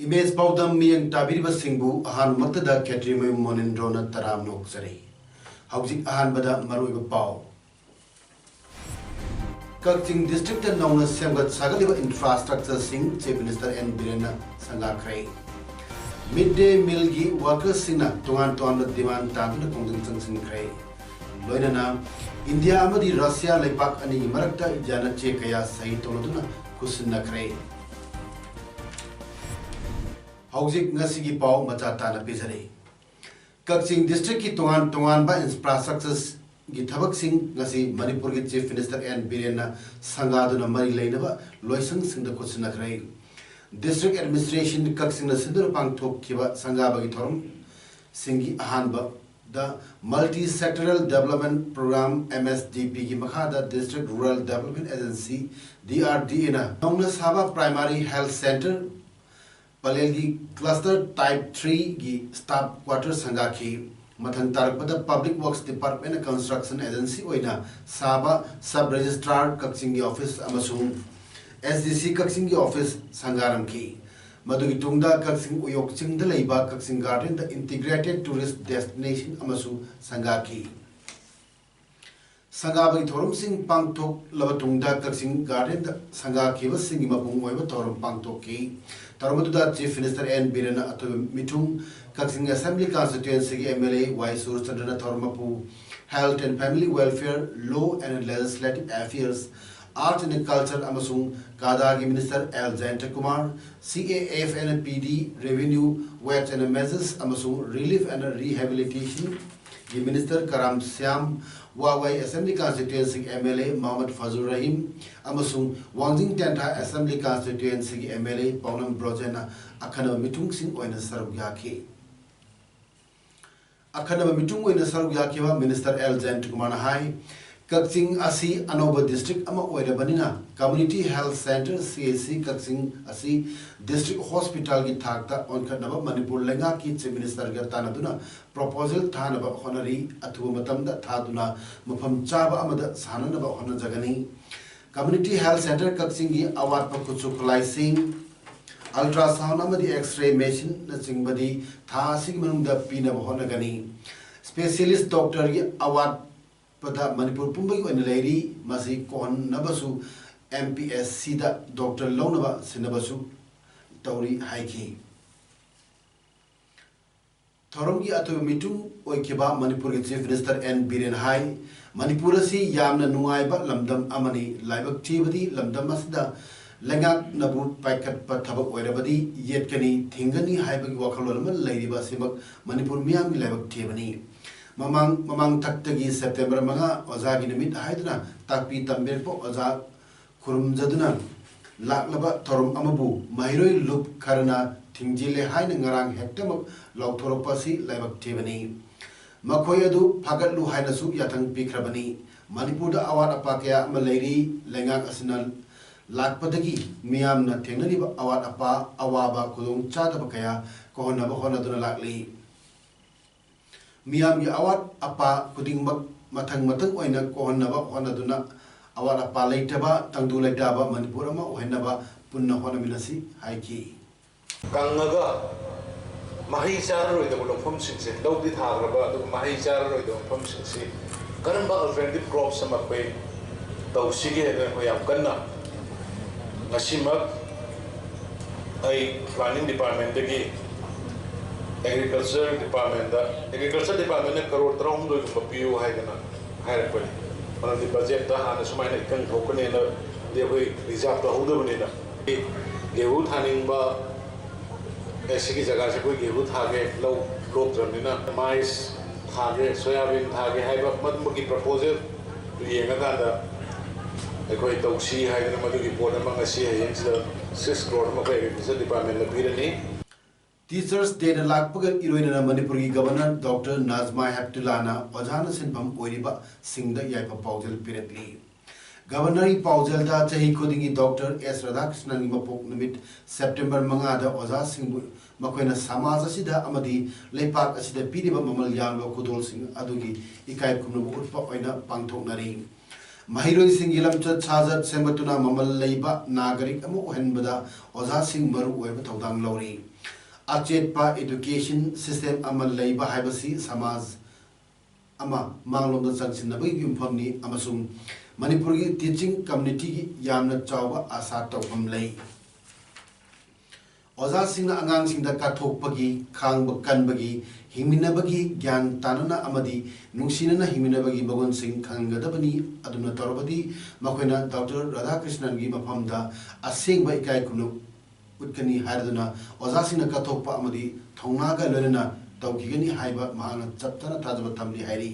Image Paodam Miang Tabiriba Singbu, Ahan Matada Katrime Monindrona Taram Noxari. Housing Ahan Bada Maruiba Pau. Kakting District and known as Samgat Sagaliba Infrastructure Sing, Chief Minister N. Birena Sangakray. Midday Meal Gi Workers Sina, Tuan Demand Tatu Konging Sing Kray. Loinana, India Amadi Russia Lepak and Marakta Jana Chekaya Sai Tonaduna Kusina Kray. Housing Nasigi Pau Matata Pizare. Kakching District ki Tongan ba infrastructures Gitabak Singh Nasi Manipur ki Chief Minister N. Birena Sangaduna Mari Lainaba, Loisang Sing the Kusinakray. District Administration Kakching Nasindur Pang Tok Kiba Sangaba Gitorum Singi Ahanba, the Multi-Sectoral Development Program MSDP ki Makada District Rural Development Agency DRDA Nongnas Haba Primary Health Center Palelgi Cluster Type 3 gi Staff Quarters Sangaki Mathang Tarpada Public Works Department Construction Agency Oina Saba Sub Registrar Kaksingi Office Amasung SDC Kaksingi Office Sangaram ki Madugi Tungda Kaksing Uyok Chingda Leiba Kaksing Garden the Integrated Tourist Destination Amasu Sangaki Sangabagi Thorum Sing Pangtok Lavatungda Kaksing Garden the Sangaki was singing Mapung Weva Thorum Pangtoki Taramaduda Chief Minister N. Birena Atu Mitung, Kaksing Assembly Constituency MLA Y. Sur Chandana Thormapu, Health and Family Welfare, Law and Legislative Affairs, Art and Culture Amasung, Kadagi Minister L. Jayanta Kumar, CAF and PD, Revenue, Works and Measures Amasung, Relief and Rehabilitation, the Minister Karam Siam, Wawai Assembly Constituency MLA Mohammed Fazul Rahim, Amasung Wangjing Tenta Assembly Constituency MLA Paodam Brojana Akhanaba Mitung Sing Oina Sarugyaki. Akhanaba Mitung Oina Sarugyaki Minister L. Jayanta Kumar Hai, Kakching Asi Anoba District Ama Oida Banina, Community Health Center CAC Kakching Asi District Hospital Gi Thakta on Kanaba Manipur Lenga Ki Chief Minister Gatanaduna Proposal Thanaba Honori Atu Matamda Thaduna Mupam Chaba Amada Sananaba Hona Jagani Community Health Center Kakching Award Pakuchukulai Singh Ultrasound Amadi X-ray machine Naching Badi Tha Sigmanunda Pinaba Honagani Specialist Doctor Award Pada Manipur Pumbai and Lady Masi Kon Nabasu MPSC da Dr. Launaba Sinabasu Tauri Haiki Thorongi Atu Mitu Oikiba Manipur Chief Minister N. Biren Hai Manipurasi Yamna Nuaiba Lamdam Amani Laibak Tibadi Lamdam Masda Langak Nabu Paikat Patabak Oirabadi Yetkani Tingani Haibak Wakalorman Lady Basimak Manipur Miam Laibak Tibani Mamang Taktagi September Manga, Ozagi Namit Haidna, Tapi Tambirpo, Oza Kurum Zaduna, Laklaba Torum Amabu, Mahiroi Lup Karana, Tingjile Hainangarang Hectam, Lautoropasi, Labak Tivani, Makoyadu, Pagatlu Hainasu, Yatang Pikrabani, Manipuda Awad Apakya, Malay, Langak Asinal, Lakpadagi, Miam Natinari, Awad Apa, Awaba, Kudung Chatabakaya, Kohonaba Honaduna Lakli. Miam ya awat apa kuding matang oina kohonaba honaduna awat apa leitaba tangdu leitaba Manipur ama ohinaba punna hona minasi haiki kangaga mahi charroi da lofam singse lawdi thagraba adu mahi charroi da lofam singse karamba alternative crops sama pe tawsige da hoyam kanna ngasimak ai planning department dagi Agriculture Department ne crore traum do papiu hai kana hai rakoi ona di budget ta hana sumai na ikang thokane na de hoi reserve ta hodo bane na gehu thaning ba ऐसी की जगह से कोई गेहूं थागे लोग जमीना mais thage soybean thage hai ba mad की proposal ꯌꯦꯡꯉꯀꯥꯟꯗ ꯑꯩꯈꯣꯏ ꯇꯧꯁꯤ ꯍꯥꯏꯗꯅ ꯃꯗꯨꯒꯤ ꯄꯣꯠ ꯑꯃ ꯉꯁꯤ ꯍꯌꯦꯡꯁꯤꯗ 6 crore ꯑꯃ ꯑꯩꯈꯣꯏ ꯑꯦꯒ꯭ꯔꯤꯀꯜꯆꯔ ꯗꯤꯄꯥꯔꯠꯃꯦꯟꯗ ꯄꯤꯔꯅꯤ. टीचर्स डे लापग इरोइना मणिपुर की गवर्नर डॉक्टर नाजमा हेप्तुल्लाना ओझाना सिंफम ओइरिबा सिंगदा याइपा पाउजल पिरतली. गवर्नर की पाउजल दा चही खुदिंगी डॉक्टर एस राधाकृष्णन की मपोक निमित सेप्टेम्बर 5 दा ओझा सिंह मखोइना समाज असिदा अमदी लेपाक असिदा पीरिबा ममल यानबा खुदोल सिंह अदुगी इकाय खुमनबु उत्पा ओइना पांगथोकनरी. महिरोई सिंह लमचत साजत सेमतुना ममल लेबा नागरिक अमु ओहनबदा ओझा सिंह मरु ओइबा थौदांग लौरी. अचेतपा एजुकेशन सिस्टम अमल लेबा हाइबसी समाज अमा मांगलोम चंगसिनबगी युमफमनी अमसुम मणिपुर की टीचिंग कम्युनिटी की यामना चावबा आशा तौफम लई. ओझा सिंह अंगांग सिंह काथोकपगी खांग कनबगी हिमिनबगी ज्ञान तानना अमदी नुंसिनना हिमिनबगी मगुन सिंह खंगदबनी अदुना तौरबदी मखोइना डॉक्टर राधाकृष्णन की मफमदा असेंगबा इकाय खुनु उत्कनी हायदना ओझा सिंह काथोकपा अमदी थौनागा लोनना तौखिगनी हाइबा महाना चप्तना ताजबा थमली हाइरी.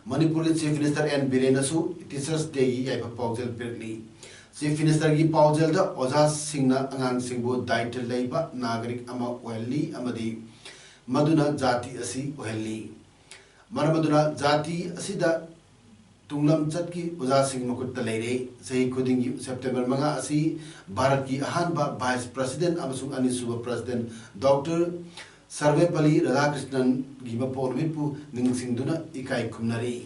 मणिपुर चीफ मिनिस्टर एन बीरेनसु टीचर्स डे की याइबा पाउजल पिरली. चीफ मिनिस्टर की पाउजल दा ओझा सिंह अंगांग सिंहबु दायित्व लेबा नागरिक अमा ओहली अमदी मदुना जाति असी ओहली. मरमदुना जाति असिदा तुंगलम चत की ओझा सिंह मकुट लेरे. सही खुदिंगी सेप्टेम्बर 5 असी भारत की अहानबा वाइस प्रेसिडेंट अमसुंग अनिसुबा प्रेसिडेंट डॉक्टर सर्वेपल्ली राधाकृष्णन की मपोलमिपु निंगसिंगदुना इकाई खुमनरी.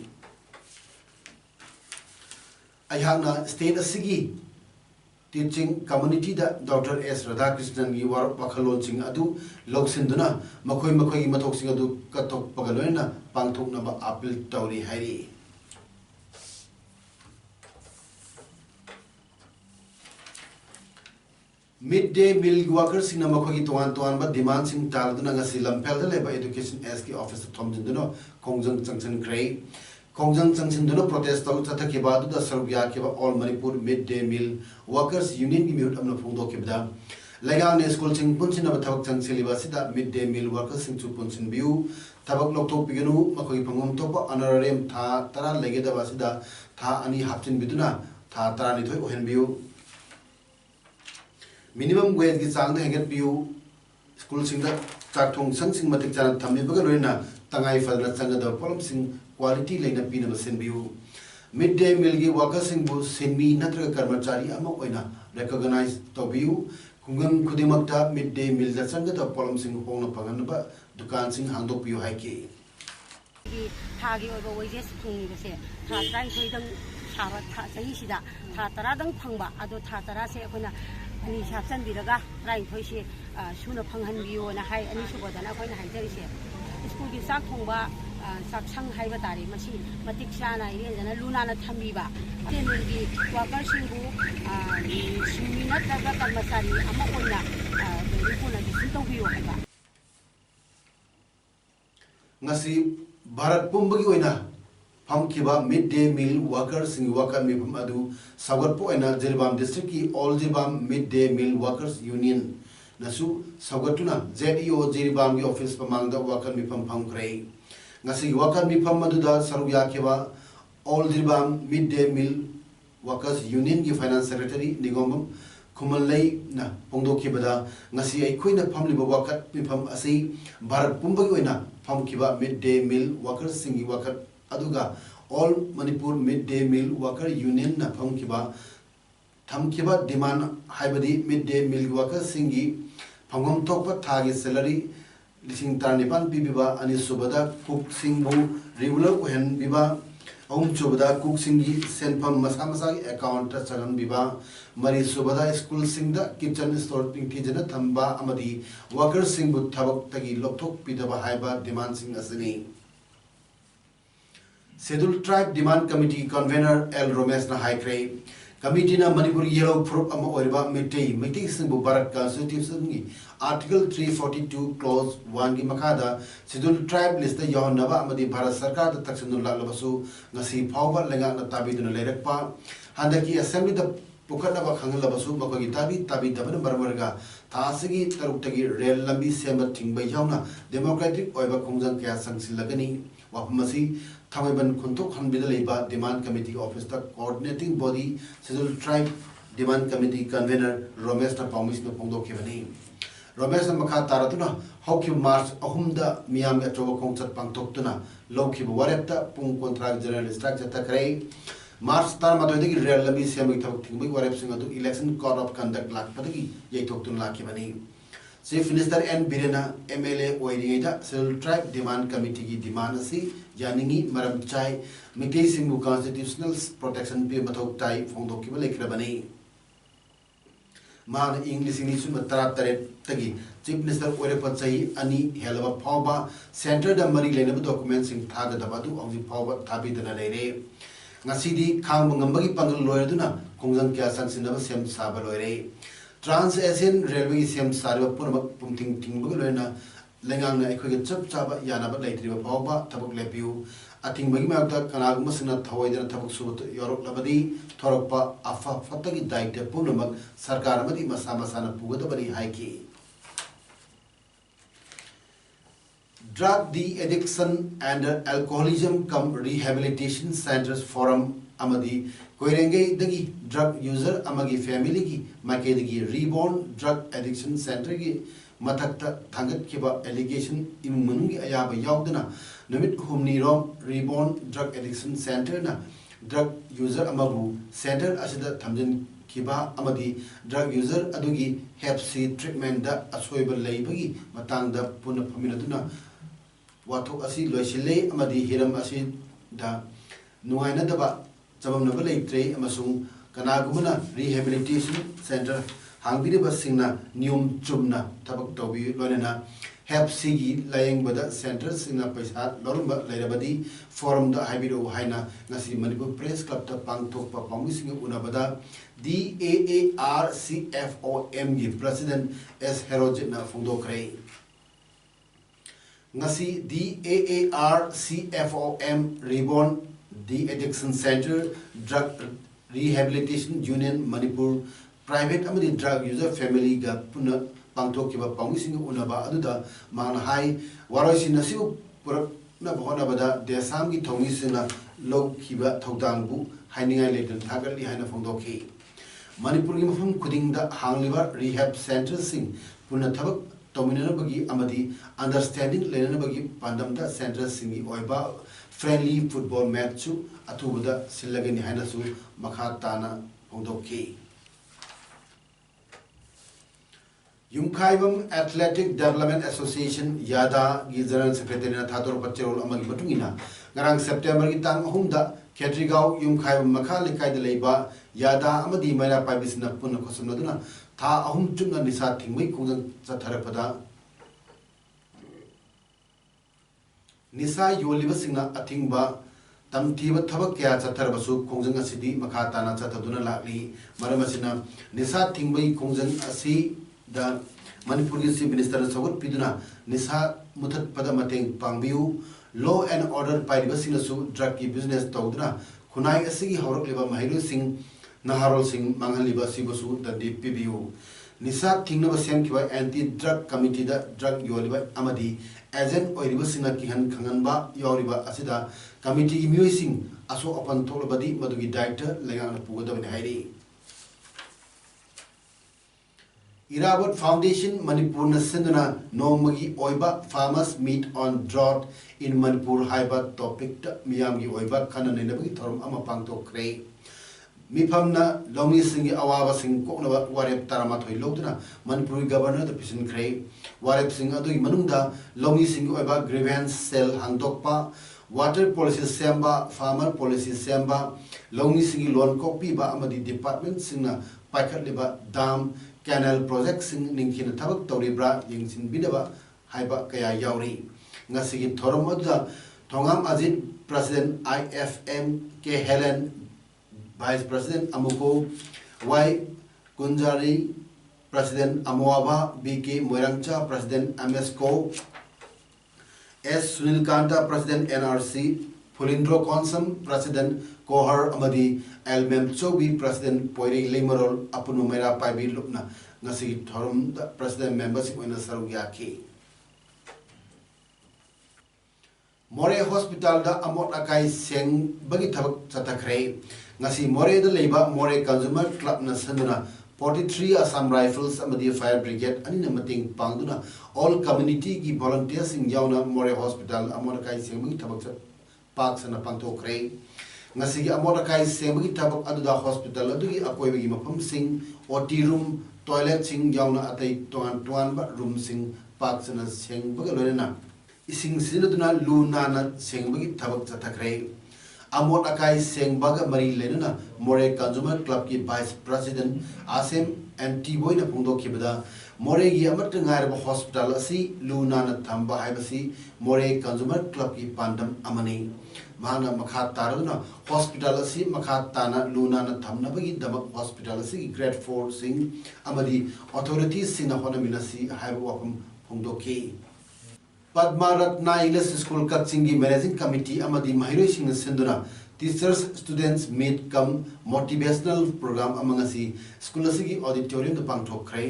अयहांगना स्टेट असिगी टीचिंग कम्युनिटी दा डॉक्टर एस राधाकृष्णन की वाखलोन सिंह अदु लौसिंदुना मखोई मखोई की मथोक सिंह अदु कथोकपगा लोइना पांगथोकनबा अपील तौरी हाइरी. मिड डे मील वर्कर्स सिंह मखोई की तोवान तोवान डिमांड सिंह तालदुना ngasi लंपेलदा लेबा एजुकेशन एस की ऑफिस थोमजिंदुनो खोंजंग चंगसन क्रे. खोंजंग चंगसिंदुनो प्रोटेस्ट तौ चथके बादुदा सरबिया के all Manipur mid day meal workers union की म्यूट अमना फोंदो केबदा लेगांग ने स्कूल सिंह पुनसिन थबक चंगसिलिबा सिदा मिड डे मील वर्कर्स सिंह चु पुनसिन बिउ थबक लोकथोक पिगनु मखोई फंगम तोप अनररेम था तरा लेगेदबा सिदा था अनि हापचिन बिदुना था तरा निथोय ओहन बिउ. मिनिमम वेज की चांग हेंगत पियु स्कूल सिंह चाकथोंग संग सिंह मतिक चान थम्मिबगा लोइना तंगाई फदना चंगदा पोलम सिंह क्वालिटी लेना पीनब सिनबियु. मिड डे मील की वर्कर सिंह बु सिनमी नत्रगा कर्मचारी अमा ओइना रिकॉग्नाइज तौबियु. खुंगम खुदिमक्ता मिड डे मील दा चंगदा पोलम सिंह होंगना फंगनबा दुकान सिंह हांगदोकपियु हाइके. थागी ओइबा वेजेस फुंगिबसे था ट्राइ थोइदंग साबा था सहीसिदा था तरादंग फंगबा अदो था तरा से अखोना अनि साबसन बिरगा ट्राइ थोइसे सुना फंगहनबियोना हाइ अनि सुबदना अखोना हाइजरिसे. स्कूल की चाक थोंबा चाकसंग हाइबा तारे मसी मतिक चाना इरेजना लुनाना थम्बिबा टेमिलगी वर्कर सिंहबु सिमी नत्रगा कर्मचारी अमा ओइना रिपोना दिसि तौबियो हाइबा. ngasi भारत पुंबगी ओइना फमखिबा मिड डे मील वर्कर सिंह वर्कर मिफम अदु सगरपो ओइना जिरबाम डिस्ट्रिक्ट की all Jiribam mid day meal workers union नसु सगटुना जेडीओ जिरबाम की ऑफिस पमांगदा वर्कर मिफम फमख्रे. ngasi वर्कर मिफम अदुदा सरुया खेबा all Jiribam mid day meal workers union की फाइनेंस सेक्रेटरी निगोमम खुमलई ना पोंदोखिबदा ngasi अखोइना फमलिबा वर्कर मिफम असि भारत पुंबगी ओइना फमखिबा मिड डे मील वर्कर्स सिंह वर्कर अदुगा all Manipur mid day meal worker union ना फमखिबा थमखिबा डिमांड हाइबदी मिड डे मील वर्कर सिंगी फंगम थोप थागी सैलरी लिसिंग तारनिपान पिबिबा अनि सुबदा कुक सिंगबु रेगुलर ओहन बिबा अम चुबदा कुक सिंगी सेनफम मसा मसा अकाउंट चगन बिबा मरी सुबदा स्कूल सिंगदा किचन स्टोर पिंगथिजन थंबा अमदी वर्कर सिंगबु थबक तगी लोकथोक पिदबा हाइबा डिमांड सिंग असनी. Schedule tribe demand committee convener L Romesh ना हाइक्रे. कमिटी ना मणिपुर येलो प्रूफ अमा ओरिबा मिटी सिंगबु भारत कॉन्स्टिट्यूशन की आर्टिकल 342 क्लॉज 1 की मखादा शेड्यूल ट्राइब लिस्ट यौनबा अमदी भारत सरकार द तक्सनु लालबसु ngasi फावबा लेंगा न ताबिदुन लेरकपा हंदकी असेंबली द पुखनबा खंगलबसु मखोगी ताबी दबन बरबरगा थासगी तरुक्तगी रेल लंबी सेम थिंगबा यावना डेमोक्रेटिक ओइबा खोंजंग कया संगसिलगनी wapamasi thamaiban khuntok hanbida leiba demand committee office the coordinating body scheduled tribe demand committee convener Romesh na Paumis na pongdo kibani Romesh na makha taratuna hawki March ahumda miyam atroba khongchat pangtoktuna lawki warepta pung contract general structure takrai March tar madoidagi real labi semi thak thingbai warep singa du election code of conduct lak padagi yaitoktun lakibani Chief Minister N. Birena MLA Oirida Civil Tribe Demand Committee ki demand asi yaningi maram chai Mitai Singhu Constitutional Protection pe mathok tai phongdok ki lekra bani Man English English matara tare tagi Chief Minister Oirepa chai ani helaba phawba center da mari lena documents sing thaga dabadu auji phawba thabi dana leire ngasidi khang ngambagi pangal loyaduna khongjang kya sansinaba sem saba loire Trans Asian Railway Sem Sarva Purmak Pumting Tingbugulena Lengang Equig Chap Chaba Yanaba Latriva Pauba Tabuk Lepiu Ating Magimata Kanagumasina Tawaida Tabuk Sut Yorok Labadi Torokpa Afa Fatagi Daita Punamak Sarkaramati Masama Sana Pugatabari Haiki Drug De-Addiction and Alcoholism Cum Rehabilitation Centers Forum Amadi Koirenge Dagi Drug User Amagi Family Ki Make Dagi Reborn Drug Addiction Center Ki Matakta Thangat Kiba Allegation Imungi Ayaba Yaudana Namit Humni Rom Reborn Drug Addiction Center Na Drug User Amabu Center Asida Thamjan Kiba Amadi Drug User Adugi Hep C Treatment Da Asweba Laibagi Matanga Puna Paminatuna Watok Asi Loisile Amadi Hiram Asi Da Nuaina Daba Sabam Naba Laitre Amasung Kanagumana Rehabilitation Center Hangbiriba Singna Nyum Chumna Tabak Tobi Lonena Hep Sigi Laying Bada Center Singna Paisa Lorumba Lairabadi Forum the Habido Haina Nasi Manipur Press Club the Pangtok Papangising Unabada DAARCFOM President S. Herojitna Fundokre Nasi DAARCFOM Reborn De-Addiction Center Drug Rehabilitation Union Manipur Private Amadi Drug User Family ga Puna Pangtokiba Pangising Unaba Aduda Man Hai Warosi Nasiu Purak na Bada Desam gi Tomisina Low Kiba Togdangbu Haininga Latin Tagali Haina Fondoki Manipur Mufum Kuding the Hangliva Rehab Center Sing Puna Tabak Tominabagi Amadi Understanding Lenabagi Pandamda Center Singi Oiba Friendly football match Atubada Silagani Hanasu Makatana Pondoki Yumkaibam Athletic Development Association Yada General Secretary Nathator Pachero Amagi Batungina Garang September Gitang Humda Ketrigao Yumkaibam Makalikai de Leba Yada Amadi Mara Pabisina Puna Kosanaduna Ta Ahum Chunga Nisa Tingmi Kungan Satarapada Nisa Yoliva Singna Atingba Tamtiva Tabakya Chatarabasu Kongjang Asidi Makatana Chataduna Lali Maramasina Nisa Tingbai Kongjang Asi the Manipuri Chief Minister Sawat Piduna Nisa Mutat Padamateng Pangbiu Law and Order Paidibasinasu Druggy Business Toduna Kunai Asigi Horokliva Mahiru Singh Naharol Singh Manghaliba Sibasu the DPBU Nisa Tingnava Semkiva Anti-Drug Committee the Drug Yoliva Amadi Agent Oiribasina Kihan Kanganba Yoriba Asida Committee Musing Aso upon Tolabadi Madugi Director Langana Pugada Hairi Irabot Foundation Manipur Sinduna Nomagi Oiba Farmers Meet on Drought in Manipur Haiba Topic Miyamgi Oiba Kananabagi Torum Amapangto Kray Mipamna Lomi Singi Awawa Sing Koknava Warep Taramatoi Loduna Manipuri Governor the Pisan Kray Warep Sing Adu Manunda Lomi Sing Oiba Grievance Cell Hangdokpa Water Policy Semba Farmer Policy Semba Lomi Singi Loan Copy Ba Amadi Department Singna Pakat Liba Dam Canal Project Sing Ninkin Tabak Toribra Yingsin Bidaba Haiba Kaya Yauri Nasigi Toromoda Tongam Azid President IFM K Helen Vice President Amuko Y Kunjari President Amoaba BK Moirangcha President MSCO S Sunil Kanta President NRC Pulindro Konsam President Kohar Amadi Elmem Chobi President Poiri Limarol Apunumera Paibi Lupna Nasi Thorum the President Membership in Sarugyaki More hospital da amot akai seng bagi thabak chatakre ngasi more da leiba more consumer club na sanduna 43 Assam Rifles amadi fire brigade ani na mating pangduna all community gi volunteers in yauna more hospital amot akai seng bagi thabak pak sana pangtokre ngasi gi amot akai seng bagi thabak aduda hospital adugi akoi bagi mafam sing OT room toilet sing yauna atai tuan ba room sing pak sana seng bagi loina ising sinaduna luna na sengbagi thabak chathakre amot akai sengbaga mari lenuna more consumer club ki vice president asem and tiboy na pungdo kibada more gi amat ngai ba hospital asi luna na thamba haibasi more consumer club ki pandam amani mahana makha taruna hospital asi makha tana luna na thamna bagi damak hospital asi grade 4 sing amadi authorities sina hona minasi haiba wapam pungdo ki Padma Ratna English School Kakchingi Managing Committee amadi mahiroi sing senduna teachers students meet come motivational program amangasi school asigi auditorium the pangthokrai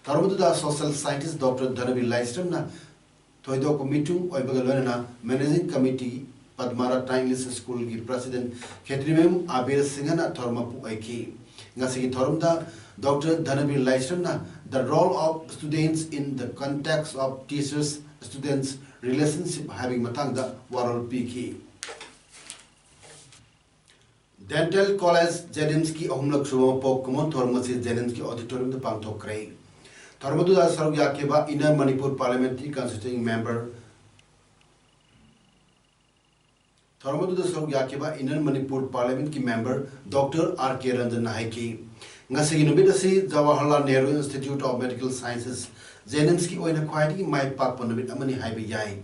tarmudu da social scientist Dr. Dhanavi Lystrom na thoido ko meeting oibagalona managing committee Padma Ratna English School gi president Khetrimem Abir Singhana thormapu aiki ngasigi thorumda Dr. Dhanavi Lystrom na the role of students in the context of teachers students relationship having matangda warol piki dental college Jenimski ohumlak shubam pok kumon thormasi Jenimski auditorium the pangthokrai thormadu da sarugya keba inner Manipur parliamentary constituting member thormadu da sarugya keba inner Manipur parliament ki member Dr. R.K. Ranjan Naiki ngasigi numit asi Jawaharlal Nehru Institute of Medical Sciences Jenimski oina khwaidi mai pak panamit amani haiba yai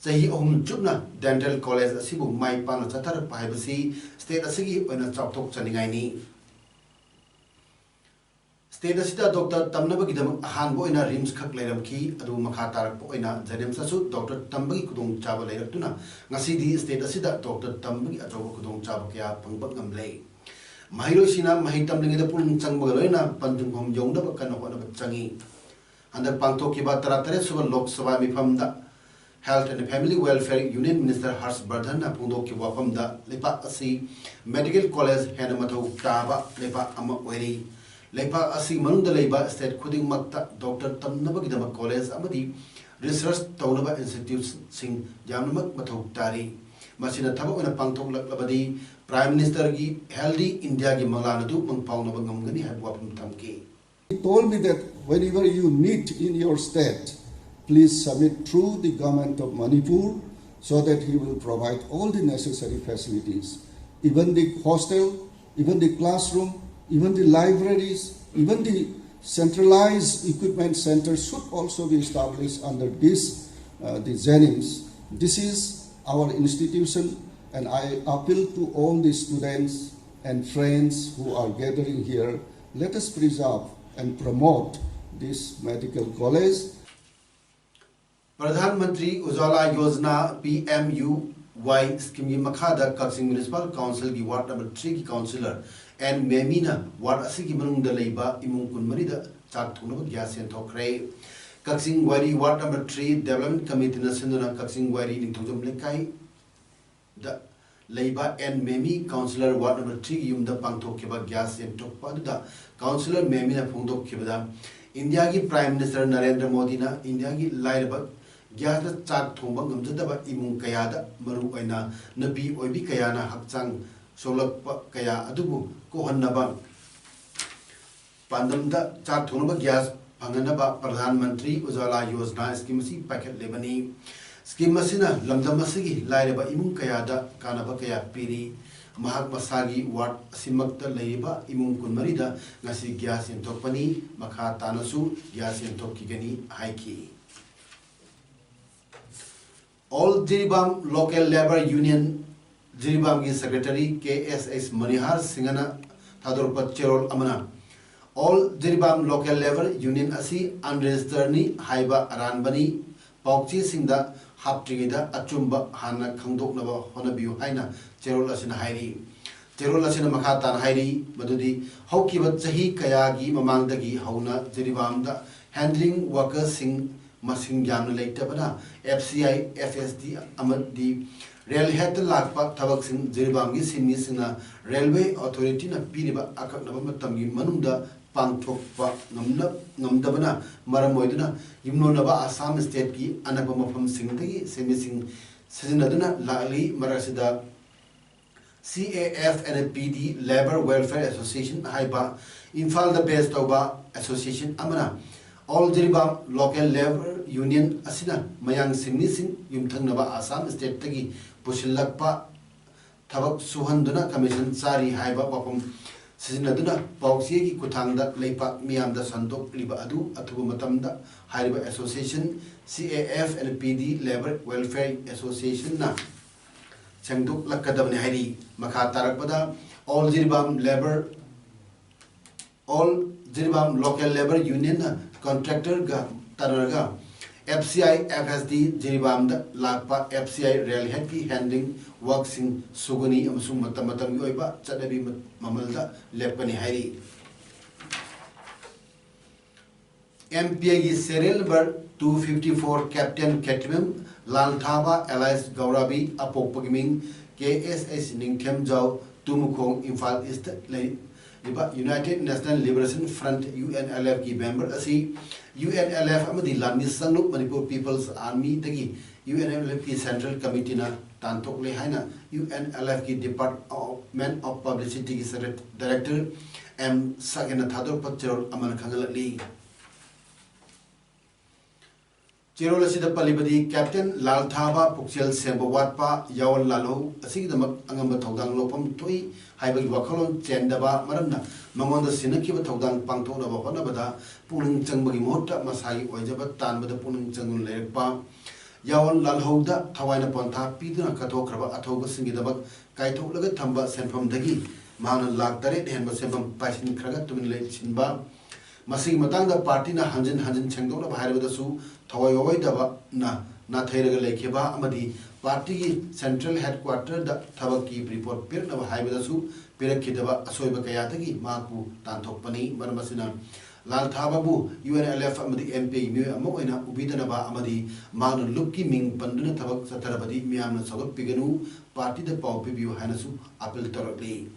sahi chupna dental college asibu mai pana chatar paibasi state asigi oina chaptok chaningai ni state asida Dr. Tamnabagi dam hanbo oina rims khak leiram ki adu makha tarak oina Jenim sasu Dr. Tambagi kudong chaba leiratuna ngasidi state asida Dr. Tambagi ajobo kudong chaba kya pangbak ngamlei mahiro sina mahitam lingida pun changbaga loina panjung hom yongda bakana hona changi under Pangto Kiba Taratare Suba Lok Sabha Mifamda Health and Family Welfare Union Minister Harsh Bardhan Pungdo Kiba Famda Lepa Asi Medical College Hanamato Taba Lepa Ama Weri Lepa Asi Manunda Leba State Kuding Makta Dr. Tamnabagidama College Amadi Research Taunaba Institute Sing Yamamak Matok Tari Masina Taba on a Pangtok Labadi Prime Minister Gi Healthy India Gi Malanadu Mangpaunabangani had Wapam Tamki. He told me that whenever you meet in your state, please submit through the government of Manipur so that he will provide all the necessary facilities. Even the hostel, even the classroom, even the libraries, even the centralized equipment centers should also be established under this, the Jenims. This is our institution, and I appeal to all the students and friends who are gathering here, let us preserve and promote this medical college. Pradhan Mantri Ujala Yojana PMUY scheme ki makhada Kaksing Municipal Council ki Ward number 3 ki councillor and Memina Ward asi ki manungda leiba imung kunmari da chak thunaba gas sen thokre Kaksing Wari Ward number 3 Development Committee na sinduna Kaksing Wari ningthujam lekai da Leiba and Memi Councillor Ward number 3 yumda pangthok kiba gas and tokpa da Councillor Memi na phungdok kibada India ki Prime Minister Narendra Modi na India ki lairaba gas da chak thongba ngamjadaba imung kaya da maru aina nabi oibi kaya na hakchang solakpa kaya adubu ko hannaba pandam da chak thonaba gas phanganaba Pradhan Mantri Ujala Yojana scheme si packet lebani scheme masina lamdam asigi lairaba imung kaya da kanaba kaya piri mahak masagi ward simakta leiba imung kunmari da ngasi gas entokpani makha tanasu gas entokigani haiki all Jiribam local labor union Jiribam ki secretary KSS Manihar Singhana Thadorpat Cherol Amana all Jiribam local labor union asi unregistered ni haiba aranbani paukchi singda haptrigida achumba hana khangdoknaba honabiu haina cherol asina hairi cherol asina makhatan hairi madudi haukiba chahi kaya gi mamangdagi hauna Jiribamda handling workers sing masing yamna leitabana FCI FSD amadi rail head lakpa thabak sing jiribam gi sinmi singna railway authority na piriba akaknaba matamgi manungda pangthokpa ngamdabana maram oiduna yimnonaba Assam state ki anaba mafam singdagi semi sing sizinaduna lali marasida CAF and PD Labour Welfare Association haiba Imphal the base tauba association amana all jiribam local labor union asina mayang singni sing yumthangnaba Assam state tagi pushillakpa thabak suhanduna commission sari haiba wapam sizinaduna pausi gi kuthangda leipa miyamda sandok liba adu athuba matamda haiba association CAF and PD Labour Welfare Association na Sengduk lakadabne hari makha tarakpada all jiribam local labor union na contractor ga taraga FCI FSD jiribam da lakpa FCI rail head ki handling worksing suguni amasung matam gi oiba chadabi mamalda lepani hari MPA gi serial number 254 Captain Ketmem Lanthaba Elias Gaurabi Apokpagiming KSS Ningthem Jau Tumukhong Imphal East United National Liberation Front UNLF ki member asi UNLF amadi Lami Sangluk Manipur People's Army tagi UNLF ki Central Committee na tantok le haina UNLF ki Department of Publicity ki Director M Sagena Thador Patcherol Aman Khangalali Chirol asida palibadi Captain Lal Thaba Puksel Semba Watpa Yawal Lalo asigidamak angamba thodang lopam toi haibagi wakhalon chendaba maramna mangonda sinakiba thodang pangthodaba honabada puning changbagi mohta masai oijaba tanbada puning changun lerekpa Yawal Lal Houda Thawaina Pontha Piduna Katokraba Athoba Singidamak Kaitholaga Thamba Senfam Dagi Mana Lak Tare Henba Sembam Paisin Kraga Tumin Le Chinba Masig Matanga Party na Hanjin Chengdona Bhairadasu Thawai Daba na Thairaga Lakeba Amadi Party Central Headquarter da Thabaki report Pirna Haibadasu Pirakidaba Asoiba Kayatagi Maku Tantopani Marmasina Lal Thababu UNLF Amadi MP Mu Amoina Ubidanaba Amadi Manu Luki Ming Panduna Thabak Satarabadi Miamna Sagat Piganu Party the Pau Pibu Hanasu Apple Torabli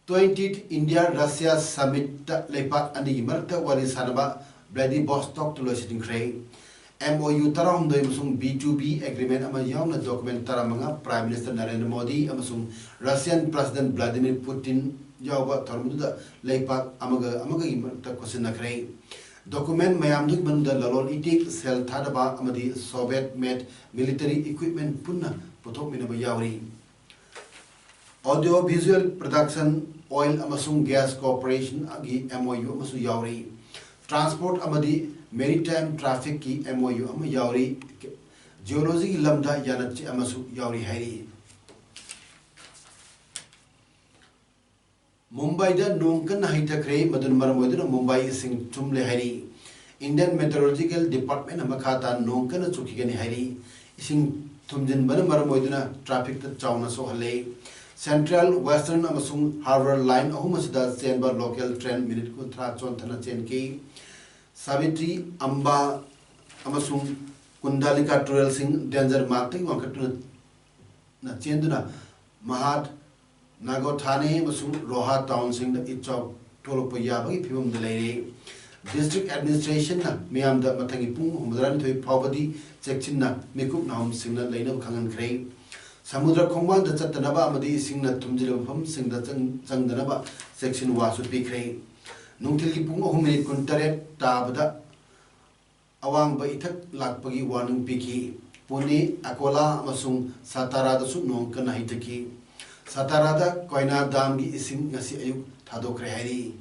20th India-Russia Summit Lepak Andi Marta Wari Sanaba Vladivostok to Lositing Cray MOU Taram the Amasung B2B agreement Amayam document Taramanga Prime Minister Narendra Modi Amasung Russian President Vladimir Putin Java Tarmuda Lepak Amaga Marta Kosina Cray document Mayamduk Manda Lalol Itik Sel Tadaba Amadi Soviet made military equipment Punna Putok Minaba Yauri Audio visual production oil amasung gas corporation agi MOU amasu yauri transport amadi maritime traffic ki MOU am yauri geology lamda yanatchi amasu yauri hairi Mumbai da nongkan haitakre madun maramoiduna Mumbai sing tumle hairi Indian Meteorological Department amakata nongkan chukigani hairi ising tumjin bana maramoiduna traffic ta chauna so hale Central Western amasung Harbour Line ahumasida chenba local train minute ko thra chon thana chen ki Savitri Amba amasung Kundalika Trail sing danger marking wakatuna na chenduna Mahat Nagothane amasung Roha town sing the itchau tolopo yabagi phimum de leire District Administration na miyam da mathangi pung humdran thoi phawadi chekchin na mekup naum sing na leina khangan khrei Samudra Kongman the Chatanaba Amadi sing na Tumjilum sing the Chandanaba section was would be crane. Nuntil Pung Humi Kuntare Tabada Awang by Itak Lakpagi Warning Piki Pune Akola Masung Satarada Sunong Kanahitaki Satarada Koina Damgi Ising Nasi Ayuk Tado Krehari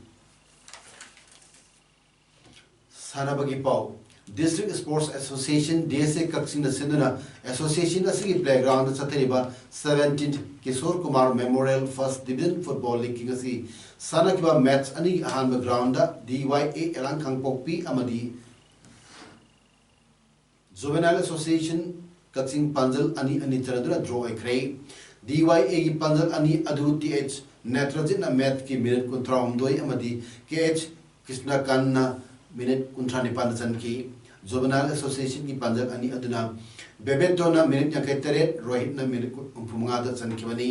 Sanabagi Pau District Sports Association DSA Kaksing the Sinduna Association Asigi Playground Satariba 17th Kishore Kumar Memorial First Division Football League Kingasi Sanakiba Match Ani Ahanba Grounda DYA Elang Kangpokpi Amadi Juvenile Association Kaksing Panjal Ani Charadura draw a cray DYA Panjal Ani Adu TH Nitrogen Met Ki Minute Kuntraum Doi Amadi KH Krishna Kanna minute kuntra nipan chanki juvenile association ki panjak ani aduna bebeto na minute yakai teret rohit na minute umpunga da chanki bani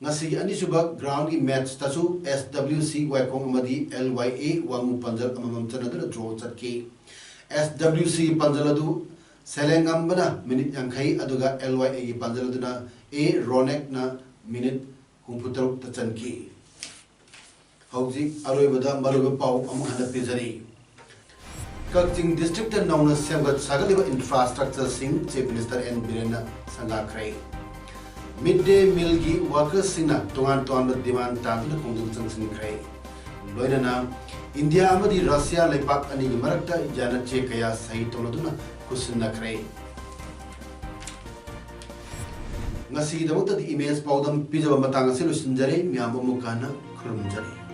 ngasi ani suba ground ki match tasu SWC waikong amadi LYA wangu panjak amamam chanadra draw chatki SWC panjaladu selengam bana minute yankai aduga LYA ki panjaladuna A Ronek na minute humputaruk ta chanki hauji aroibada maruba pau among hana pizari Kakching district and known as Semgat Sagaliba infrastructure sing Chief Minister N. Birena Sangakrai midday meal gi workers sina tongan demand tan na kongdung changsing krai loinana India amadi Russia lepak ani gi marakta jana che kaya sahi toloduna kusinna krai ngasi damota di image paudam pijaba matanga selu sinjare miyam amukana khurumjare